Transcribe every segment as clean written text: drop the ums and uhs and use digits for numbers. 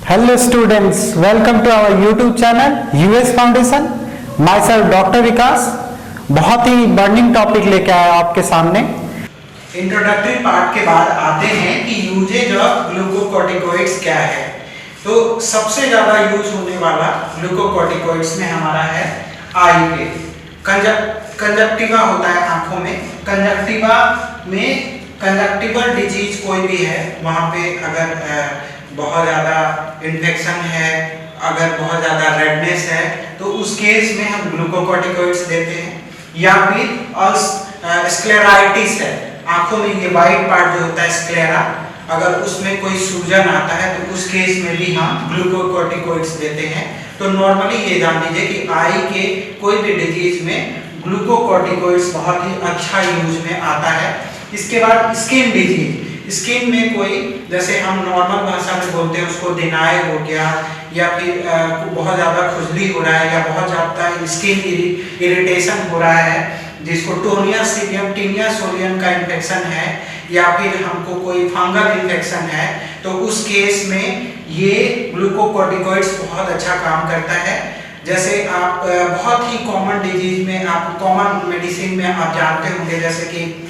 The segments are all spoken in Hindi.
Hello students, welcome to our YouTube channel US Foundation. Myself doctor Vikas बहुत ही बर्निंग टॉपिक लेके आया आपके सामने। इंट्रोडक्टरी पार्ट के बाद आते हैं कि यूजेज ऑफ ग्लूकोकॉर्टिकॉइड्स क्या है। तो सबसे ज्यादा यूज होने वाला ग्लूकोकॉर्टिकॉइड्स में हमारा है आई पे। कंजक्टिवा होता है आंखों में। कंजक्टिवा में कंजक्टिवल डिजीज कोई भी है, वहाँ पे अगर बहुत ज़्यादा इन्फेक्शन है, अगर बहुत ज़्यादा रेडनेस है, तो उस केस में हम ग्लूकोकॉर्टिकॉइड्स देते हैं। या फिर स्क्लेराइटिस है, आंखों में ये वाइट पार्ट जो होता है स्क्लेरा, अगर उसमें कोई सूजन आता है तो उस केस में भी हम ग्लूकोकॉर्टिकॉइड्स देते हैं। तो नॉर्मली ये जान लीजिए कि आई के कोई भी डिजीज में ग्लूकोकॉर्टिकॉइड्स बहुत ही अच्छा यूज में आता है। इसके बाद स्किन डिजीज, स्किन में कोई जैसे हम नॉर्मल भाषा में बोलते हैं उसको डिनाई हो गया, या फिर बहुत ज़्यादा खुजली हो रहा है, या बहुत ज़्यादा स्किन इरिटेशन हो रहा है, जिसको टोनिया सीलियम टीनिया सोलियम का इन्फेक्शन है, या फिर हमको कोई फंगल इन्फेक्शन है, तो उस केस में ये ग्लूकोकॉर्टिकॉइड्स बहुत अच्छा काम करता है। जैसे आप बहुत ही कॉमन डिजीज में, आप कॉमन मेडिसिन में आप जानते होंगे, जैसे कि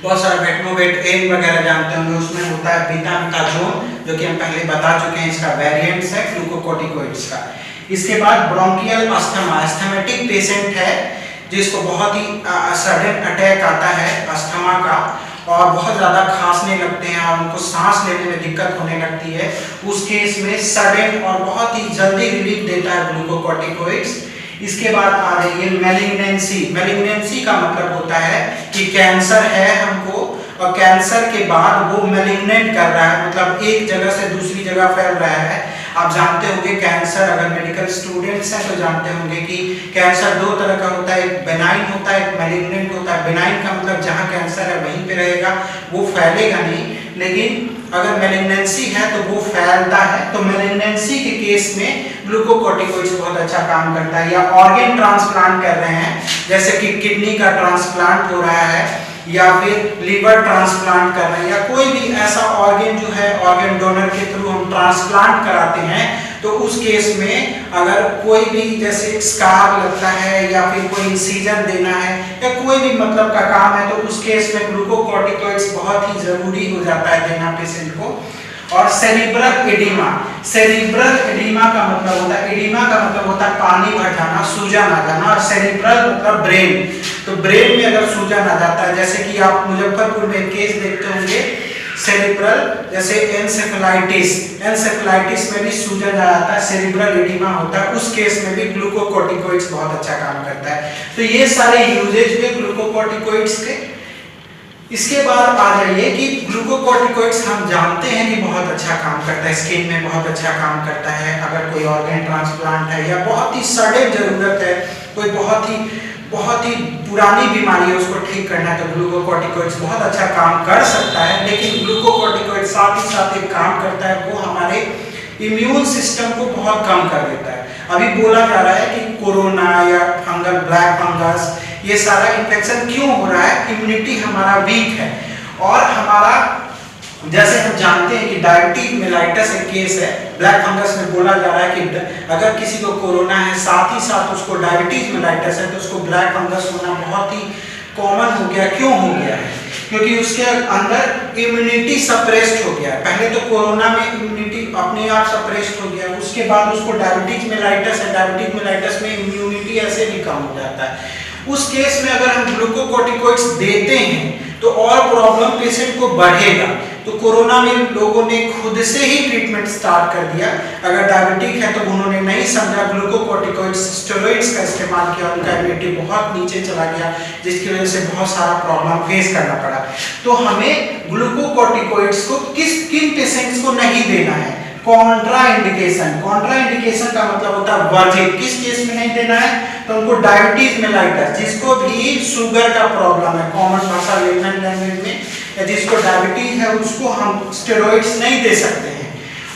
बहुत सारा वेटनोवेट एन वगैरह जानते होंगे, उसमें होता है बीटामिथाजोन, जो कि हम पहले बता चुके हैं, इसका वेरिएंट्स है ग्लूकोकॉर्टिकॉइड्स का। इसके बाद ब्रोंकियल अस्थमा, अस्थमेटिक पेशेंट है जिसको बहुत ही सडन अटैक आता है अस्थमा का, और बहुत ज़्यादा खांसने लगते हैं और उनको सांस लेने में दिक्कत होने लगती है, उस केस में सडन और बहुत ही जल्दी रिलीफ देता है ग्लूकोकॉर्टिकॉइड्स। इसके बाद आ रही है मैलिग्नेंसी। मैलिग्नेंसी का मतलब होता है कि कैंसर है हमको, और कैंसर के बाद वो मैलिग्नेंट कर रहा है, मतलब एक जगह से दूसरी जगह फैल रहा है। आप जानते होंगे कैंसर, अगर मेडिकल स्टूडेंट्स हैं तो जानते होंगे कि कैंसर दो तरह का होता है, एक बेनाइन होता है, एक मैलिग्नेंट होता है। बेनाइन का मतलब जहाँ कैंसर है वहीं पे रहेगा, वो फैलेगा नहीं, लेकिन अगर मैलिग्नेंसी है तो वो फैलता है। तो मैलिग्नेंसी के केस में ग्लूकोकॉर्टिकॉइड्स बहुत अच्छा काम करता है। या ऑर्गन ट्रांसप्लांट कर रहे हैं, जैसे कि किडनी का ट्रांसप्लांट हो रहा है, या फिर लीवर ट्रांसप्लांट कर रहे हैं, या कोई भी ऐसा ऑर्गन जो है ऑर्गन डोनर के थ्रू हम ट्रांसप्लांट कराते हैं, तो उस केस में अगर कोई भी जैसे स्कार लगता है, या फिर कोई इंसिजन देना है, या कोई भी मतलब का काम है, तो उस केस में ग्लूकोकॉर्टिकॉइड्स बहुत ही जरूरी हो जाता है देना पेशेंट को। और सेरिब्रल एडिमा, सेरिब्रल एडिमा का मतलब होता है, एडिमा का मतलब होता है पानी भर जाना, सूजन आ जाना, और सेरिब्रल मतलब ब्रेन। तो ब्रेन में अगर सूजन आ जाता है, जैसे कि आप मुजफ्फरपुर में केस देखते होंगे सेरिब्रल, जैसे एनसेफेलाइटिस, एनसेफेलाइटिस में भी सूजन आ जाता है, सेरिब्रल एडिमा होता है, उस केस में भी ग्लूकोकॉर्टिकॉइड्स बहुत अच्छा काम करता है। तो ये सारे यूजेज हुए ग्लूकोकॉर्टिकॉइड्स के। इसके बाद आ जाइए कि ग्लूकोकॉर्टिकॉइड्स हम जानते हैं कि बहुत अच्छा काम करता है, स्किन में बहुत अच्छा काम करता है, अगर कोई ऑर्गन ट्रांसप्लांट है, या बहुत ही सडन जरूरत है, कोई बहुत ही पुरानी बीमारी है, उसको ठीक करना है, तो ग्लूकोकॉर्टिकॉइड्स बहुत अच्छा काम कर सकता है। लेकिन ग्लूकोकॉर्टिकॉइड साथ ही साथ एक काम करता है, वो हमारे इम्यून सिस्टम को बहुत कम कर देता है। अभी बोला जा रहा है कि कोरोना या फंगल ब्लैक फंगस, ये सारा इन्फेक्शन क्यों हो रहा है, इम्यूनिटी हमारा वीक है। और हमारा जैसे हम जानते हैं कि डायबिटीज मेलाइटस एक केस है, ब्लैक फंगस में बोला जा रहा है कि अगर किसी को कोरोना है साथ ही साथ उसको डायबिटीज मेलाइटस है, तो उसको ब्लैक फंगस होना बहुत ही कॉमन हो गया। क्यों हो गया है? क्योंकि उसके अंदर इम्यूनिटी सप्रेस्ड हो गया है। पहले तो कोरोना में इम्यूनिटी अपने आप सप्रेस्ड हो गया, उसके बाद उसको डायबिटीज मेलाइटस है, डायबिटीज मेलाइटस में इम्यूनिटी ऐसे भी कम हो जाता है। उस केस में अगर हम ग्लूकोकॉर्टिकॉइड्स देते हैं तो और प्रॉब्लम पेशेंट को बढ़ेगा। तो कोरोना में लोगों ने खुद से ही ट्रीटमेंट स्टार्ट कर दिया। अगर डायबिटिक है तो उन्होंने नहीं समझा, ग्लूकोकॉर्टिकॉइड्स स्टेरॉइड्स का इस्तेमाल किया, उनका इम्यूनिटी बहुत नीचे चला गया, जिसकी वजह से बहुत सारा प्रॉब्लम फेस करना पड़ा। तो हमें ग्लूकोकॉर्टिकॉइड्स को किन पेशेंट्स को नहीं देना है? कॉन्ट्राइंडिकेशन, कॉन्ट्राइंडिकेशन का मतलब होता है वर्जित, किस केस में नहीं देना है? तो उनको डायबिटीज मेलाइटस, जिसको भी शुगर का प्रॉब्लम है, कॉमन भाषा लेमन लैंग्वेज में, या जिसको डायबिटीज है, उसको हम स्टेरॉइड्स नहीं दे सकते हैं।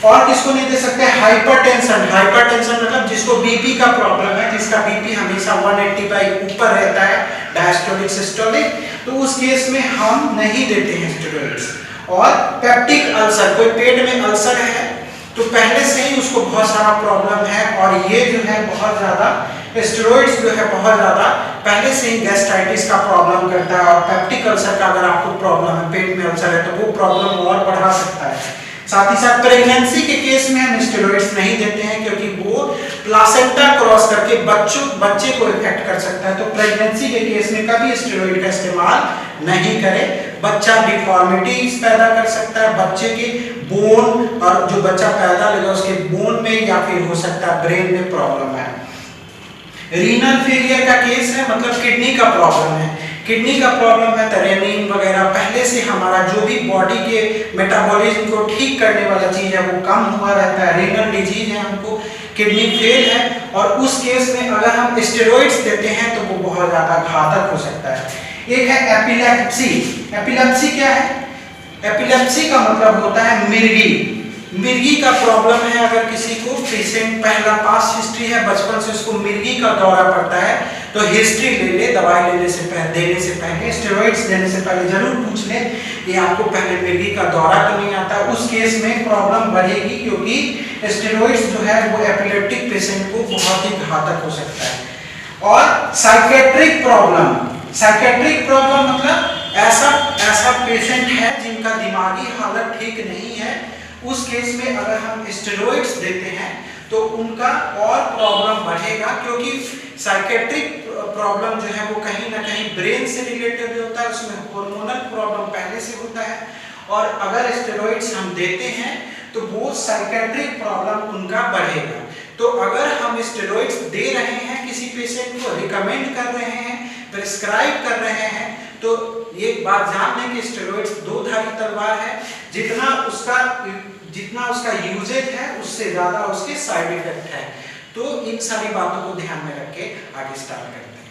और किसको नहीं दे सकते? हाइपरटेंशन, हाइपरटेंशन मतलब जिसको बीपी का प्रॉब्लम है, जिसका बीपी हमेशा 180 ऊपर रहता है, डायस्टोलिक सिस्टोलिक, तो उस केस में हम नहीं देते हैं स्टेरॉइड्स। और पेप्टिक अल्सर, कोई पेट में अल्सर है तो पहले से ही उसको बहुत सारा प्रॉब्लम है और ये जो है बहुत ज़्यादा स्टेरॉइड्स जो है बहुत ज़्यादा पहले से ही गैस्ट्राइटिस का प्रॉब्लम करता है और पेप्टिक अल्सर का अगर आपको प्रॉब्लम है, पेट में अल्सर है, तो वो प्रॉब्लम और बढ़ा सकता है। साथ ही साथ प्रेगनेंसी के केस में हम स्टेरॉइड्स नहीं देते हैं क्योंकि वो प्लासेंटा क्रॉस करके बच्चे को इफेक्ट कर सकता है। तो प्रेगनेंसी के केस में कभी स्टेरॉइड का इस्तेमाल नहीं करें। बच्चा डिफॉर्मिटीज पैदा कर सकता है, बच्चे के बोन और जो बच्चा पैदा लेगा उसके बोन में या फिर हो सकता है ब्रेन में प्रॉब्लम है। रीनल फेलियर का केस है, मतलब किडनी का प्रॉब्लम है, किडनी का प्रॉब्लम है तो रेनिन वगैरह पहले से हमारा जो भी बॉडी के मेटाबॉलिज्म को ठीक करने वाला चीज है वो कम हुआ रहता है। रीनल डिजीज है, हमको किडनी फेल है और उस केस में अगर हम स्टेरॉइड्स देते हैं तो वो बहुत ज्यादा घातक हो सकता है। एक है एपिलेप्सी। एपिलेप्सी क्या है? एपिलेप्सी का मतलब होता है मिर्गी। मिर्गी का प्रॉब्लम है, अगर किसी को पेशेंट पहला पास्ट हिस्ट्री है, बचपन से उसको मिर्गी का दौरा पड़ता है तो हिस्ट्री ले ले, दवाई देने से पहले स्टेरॉइड्स देने से पहले जरूर पूछ ले कि आपको पहले मिर्गी का दौरा तो नहीं आता। उस केस में प्रॉब्लम बढ़ेगी क्योंकि स्टेरॉइड्स जो है वो एपिलेप्टिक पेशेंट को बहुत ही घातक हो सकता है। और साइकेट्रिक प्रॉब्लम, साइकेट्रिक प्रॉब्लम मतलब ऐसा पेशेंट है जिनका दिमागी हालत ठीक नहीं है, उस केस में अगर हम स्टेरॉइड्स देते हैं तो उनका और प्रॉब्लम बढ़ेगा क्योंकि साइकेट्रिक प्रॉब्लम जो है वो कहीं ना कहीं ब्रेन से रिलेटेड होता है, उसमें हार्मोनल प्रॉब्लम पहले से होता है और अगर स्टेरॉइड्स हम देते हैं तो वो साइकेट्रिक प्रॉब्लम उनका बढ़ेगा। तो अगर हम स्टेरॉइड्स दे रहे हैं, किसी पेशेंट को रिकमेंड कर रहे हैं, प्रिस्क्राइब कर रहे हैं, तो ये बात जान लें कि स्टेरॉइड्स दो धारी तलवार है, जितना उसका यूजेज है उससे ज्यादा उसके साइड इफेक्ट है। तो इन सारी बातों को ध्यान में रख के आगे स्टार्ट करते हैं।